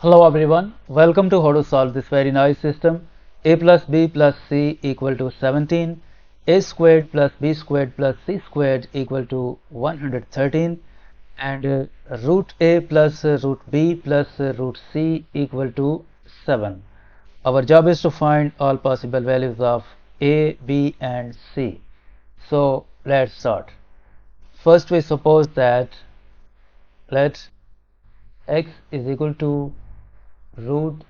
Hello everyone, welcome to how to solve this very nice system. A plus b plus c equal to 17, a squared plus b squared plus c squared equal to 113, and root a plus root b plus root c equal to 7. Our job is to find all possible values of a, b and c. So let's start. First we suppose that let x is equal to root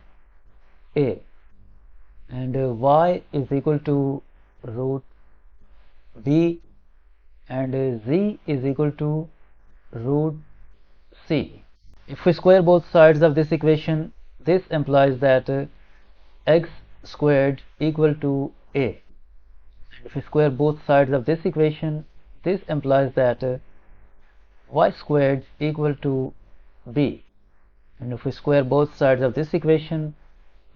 a and y is equal to root b and z is equal to root c. If we square both sides of this equation, this implies that x squared equal to a. And if we square both sides of this equation, this implies that y squared equal to b. And if we square both sides of this equation,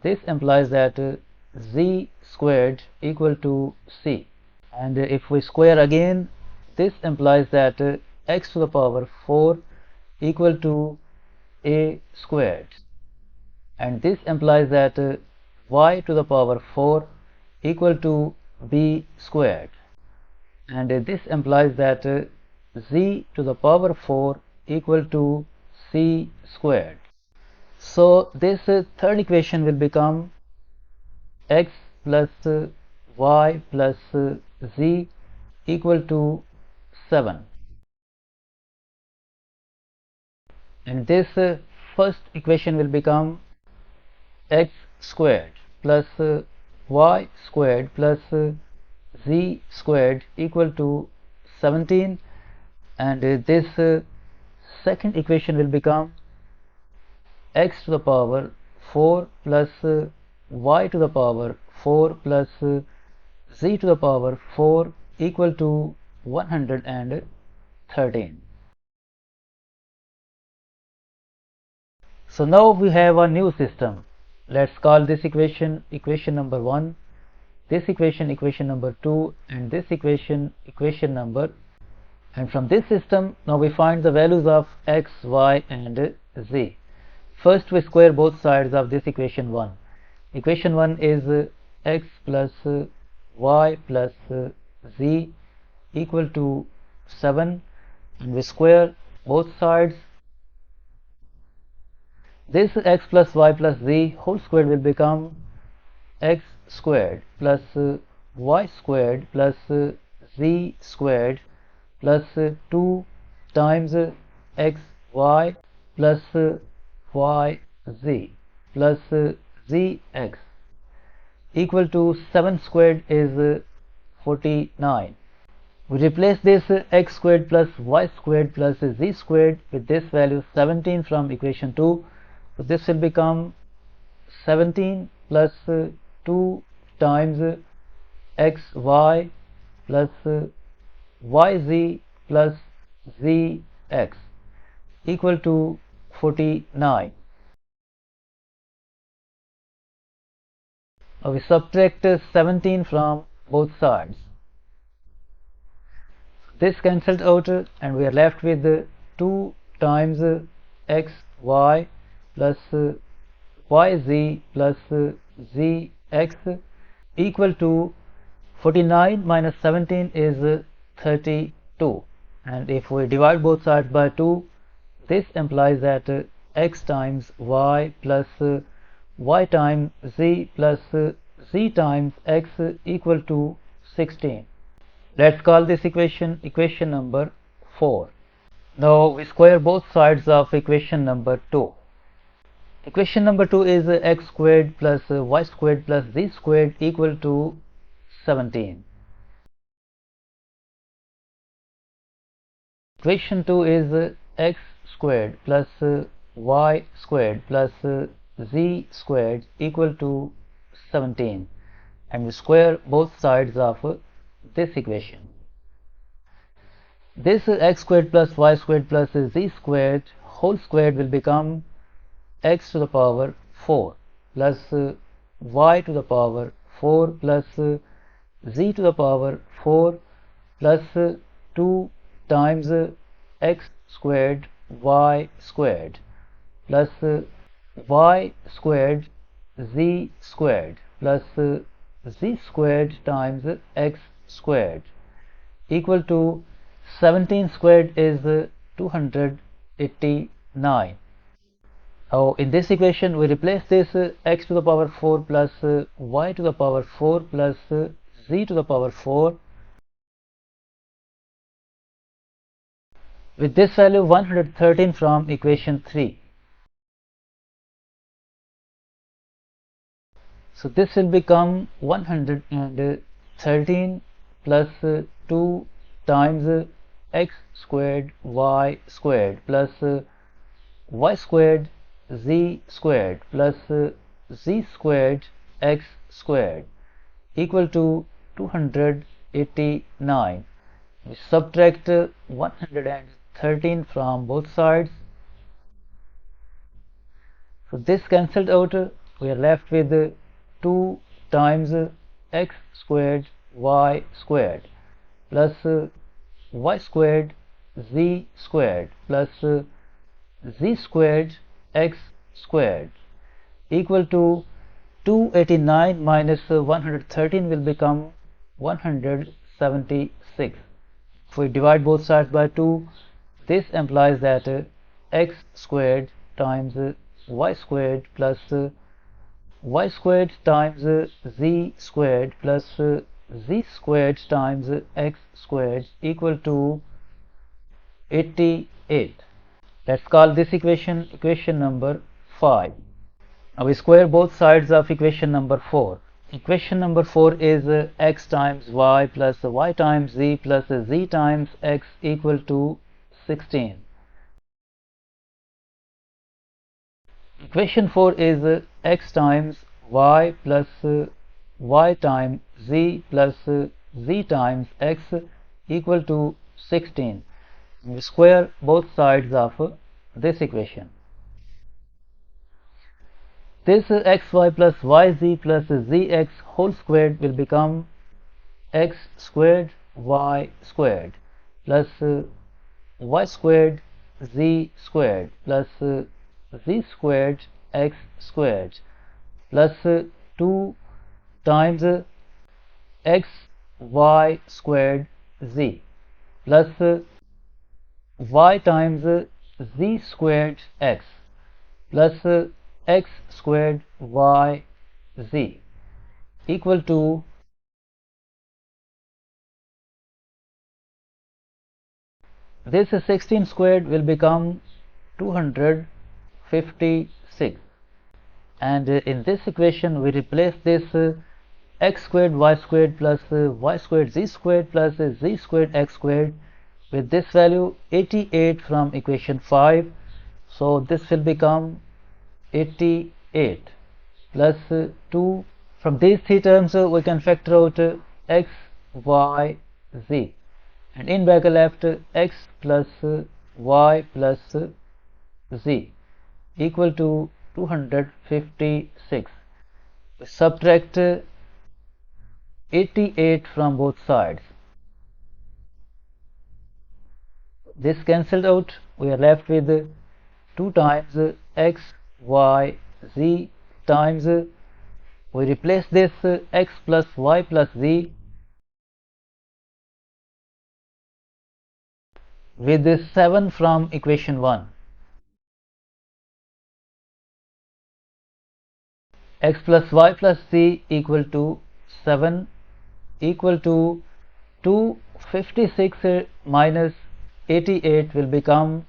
this implies that z squared equal to c. And if we square again, this implies that x to the power 4 equal to a squared. And this implies that y to the power 4 equal to b squared. And this implies that z to the power 4 equal to c squared. So this third equation will become x plus y plus z equal to 7. And this first equation will become x squared plus y squared plus z squared equal to 17. And this second equation will become x to the power 4 plus y to the power 4 plus z to the power 4 equal to 113. So now we have a new system. Let's call this equation equation number 1, this equation equation number 2, and this equation equation number. And from this system now we find the values of x, y and z. First we square both sides of this equation 1. Equation 1 is x plus y plus z equal to 7, and we square both sides. This x plus y plus z whole squared will become x squared plus y squared plus z squared plus 2 times x y plus y z plus zx equal to 7 squared is 49. We replace this x squared plus y squared plus z squared with this value 17 from equation 2. So this will become 17 plus 2 times xy plus yz plus zx equal to 49. Now we subtract 17 from both sides. This cancelled out and we are left with 2 times xy plus yz plus zx equal to 49 minus 17 is 32. And if we divide both sides by 2, this implies that x times y plus y times z plus z times x equal to 16. Let's call this equation equation number 4. Now we square both sides of equation number 2. Equation number 2 is x squared plus y squared plus z squared equal to 17. Equation 2 is x squared plus y squared plus z squared equal to 17, and we square both sides of this equation. This x squared plus y squared plus z squared whole squared will become x to the power 4 plus y to the power 4 plus z to the power 4 plus 2 times x squared y squared plus y squared z squared plus z squared times x squared equal to 17 squared is 289. Now in this equation we replace this x to the power 4 plus y to the power 4 plus z to the power 4 with this value 113 from equation 3. So this will become 113 plus 2 times x squared y squared plus y squared z squared plus z squared x squared equal to 289. We subtract 113 from both sides. So this cancelled out. We are left with 2 times x squared y squared plus y squared z squared plus z squared x squared equal to 289 minus 113 will become 176. If we divide both sides by 2, this implies that x squared times y squared plus y squared times z squared plus z squared times x squared equal to 88. Let's call this equation equation number 5. Now we square both sides of equation number 4. Equation number 4 is x times y plus y times z plus z times x equal to 16. Equation 4 is x times y plus y times z plus z times x equal to 16. We square both sides of this equation. This xy plus yz plus zx whole squared will become x squared y squared plus y squared z squared plus z squared x squared plus 2 times x y squared z plus y times z squared x plus x squared y z equal to this 16 squared will become 256, and in this equation we replace this x squared y squared plus y squared z squared plus z squared x squared with this value 88 from equation 5. So this will become 88 plus 2. From these three terms we can factor out x, y, z, and in bracket left x plus y plus z equal to 256. We subtract 88 from both sides. This cancelled out. We are left with 2 times x, y, z times we replace this x plus y plus z with this 7 from equation 1. X plus y plus z equal to 7 equal to 256 minus 88 will become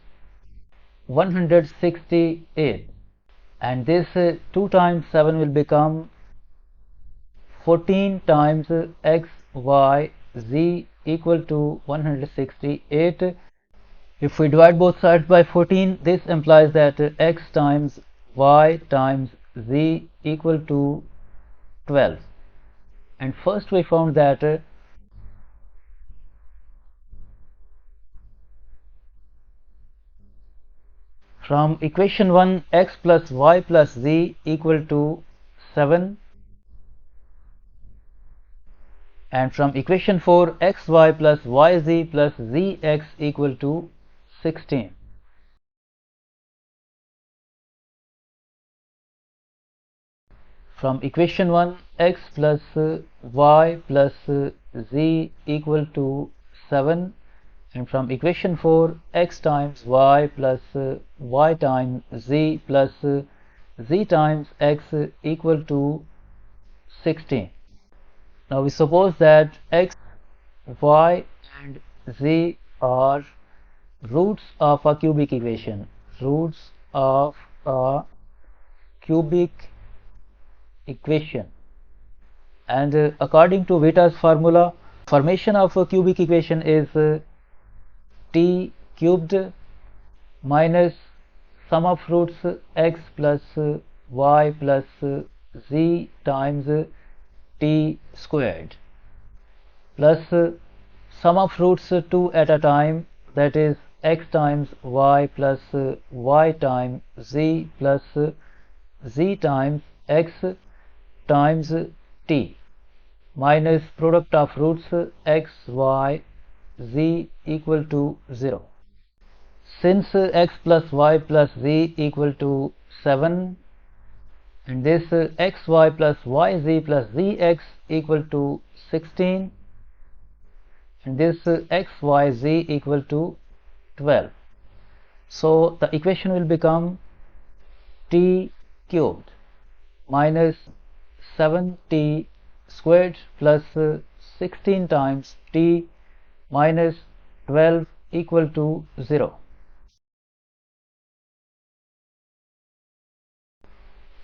168, and this 2 times 7 will become 14 times x, y, z equal to 168. If we divide both sides by 14, this implies that x times y times z equal to 12. And first we found that from equation 1 x plus y plus z equal to 7, and from equation 4 xy plus yz plus zx equal to 16. from equation 1, x plus y plus z equal to 7, and from equation 4, x times y plus y times z plus z times x equal to 16. Now we suppose that x, y and z are roots of a cubic equation, roots of a cubic equation, and according to Vita's formula, formation of a cubic equation is t cubed minus sum of roots x plus y plus z times t squared plus sum of roots 2 at a time, that is x times y plus y times z plus z times x times t minus product of roots x, y, z equal to 0. Since x plus y plus z equal to 7, and this x, y plus y, z plus zx equal to 16, and this x, y, z equal to 12. So the equation will become t cubed minus 7t squared plus 16 times t minus 12 equal to 0.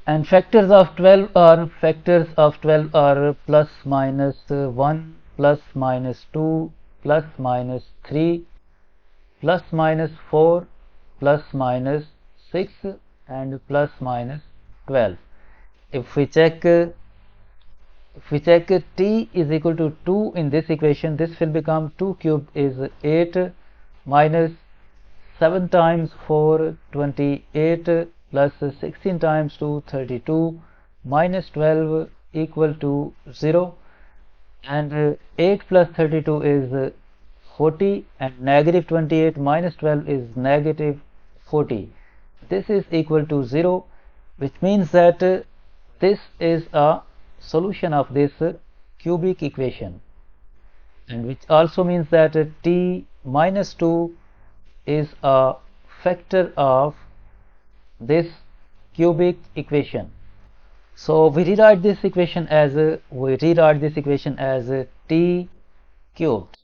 And factors of 12 are plus minus 1 plus minus 2 plus minus 3 plus minus 4 plus minus 6 and plus minus 12. If we check t is equal to 2 in this equation, this will become 2 cubed is 8 minus 7 times 4 28 plus 16 times 2 32 minus 12 equal to 0, and 8 plus 32 is 40, and negative 28 minus 12 is negative 40. This is equal to 0, which means that this is a solution of this cubic equation, and which also means that t minus 2 is a factor of this cubic equation. So we rewrite this equation as t cubed,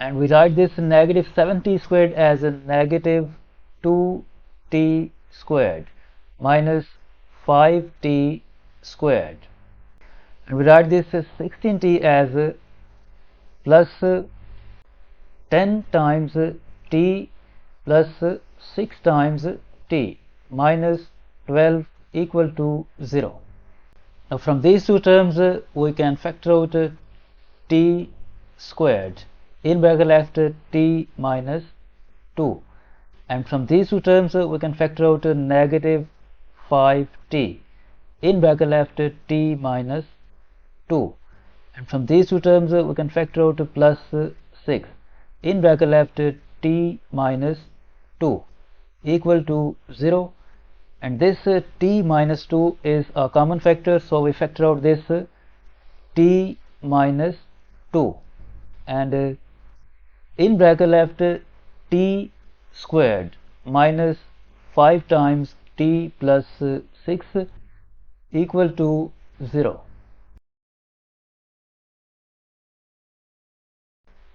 and we write this negative 7t squared as a negative 2t squared minus 5t squared, and we write this 16t as plus 10 times t plus 6 times t minus 12 equal to 0. Now from these two terms we can factor out t squared, in bracket left t minus 2, and from these two terms we can factor out negative 5t, in bracket left t minus 2, and from these two terms we can factor out plus 6, in bracket left t minus 2 equal to 0, and this t minus 2 is a common factor, so we factor out this t minus 2, and in bracket left t squared minus 5 times t plus 6 equal to 0.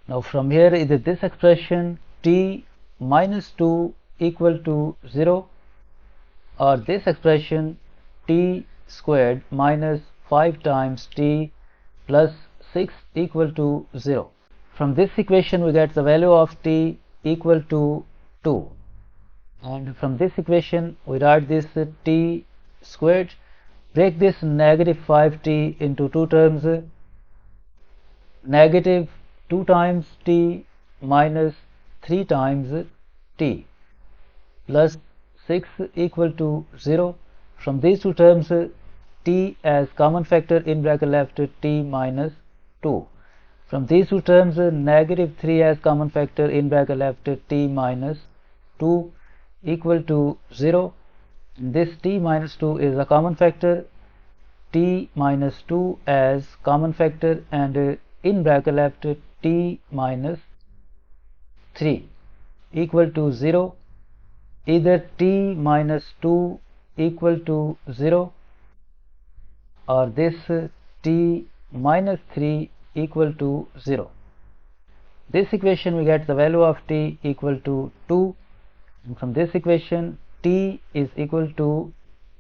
Now from here is this expression t minus 2 equal to 0, or this expression t squared minus 5 times t plus 6 equal to 0. From this equation we get the value of t equal to 2, and from this equation we write this t squared, break this negative 5t into two terms, negative 2 times t minus 3 times t plus 6 equal to 0. From these two terms t as common factor, in bracket left t minus 2. From these two terms negative 3 as common factor, in bracket left t minus 2 equal to 0. This t minus 2 is a common factor, t minus 2 as common factor, and in bracket left t minus 3 equal to 0. Either t minus 2 equal to 0 or this t minus 3 equal to 0. This equation we get the value of t equal to 2, and from this equation t is equal to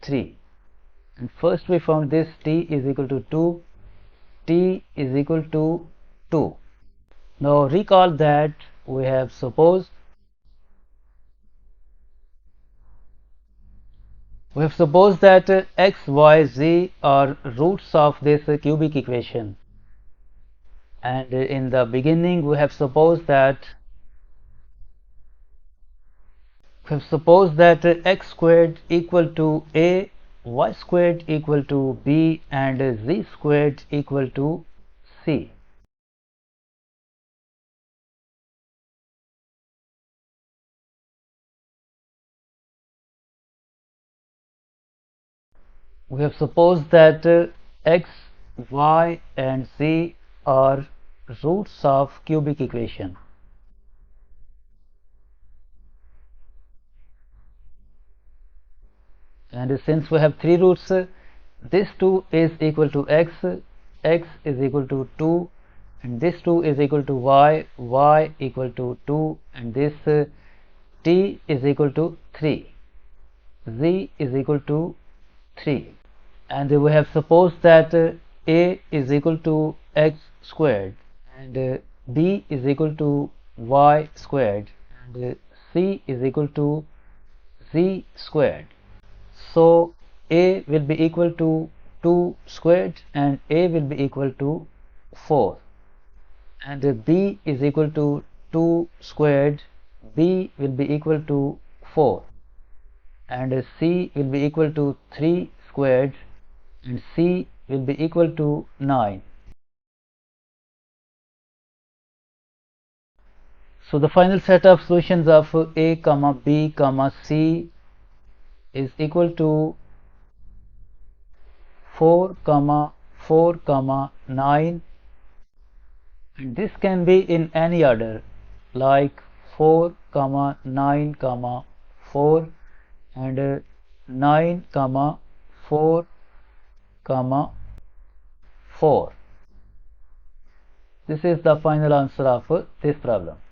3. And first we found this t is equal to 2, t is equal to 2. Now recall that we have supposed that x, y, z are roots of this cubic equation, and in the beginning we have supposed that x squared equal to a, y squared equal to b, and z squared equal to c. We have supposed that x, y, and z are roots of cubic equation, and since we have three roots, this 2 is equal to x, x is equal to 2, and this 2 is equal to y, y equal to 2, and this t is equal to 3, z is equal to 3. And we have supposed that a is equal to x squared, and b is equal to y squared, and c is equal to z squared. So a will be equal to 2 squared, and a will be equal to 4, and b is equal to 2 squared, b will be equal to 4, and c will be equal to 3 squared, and c will be equal to 9. So the final set of solutions of a comma b comma c is equal to 4 comma 4 comma 9, and this can be in any order like 4 comma 9 comma 4, and 9 comma 4 comma 4. This is the final answer of this problem.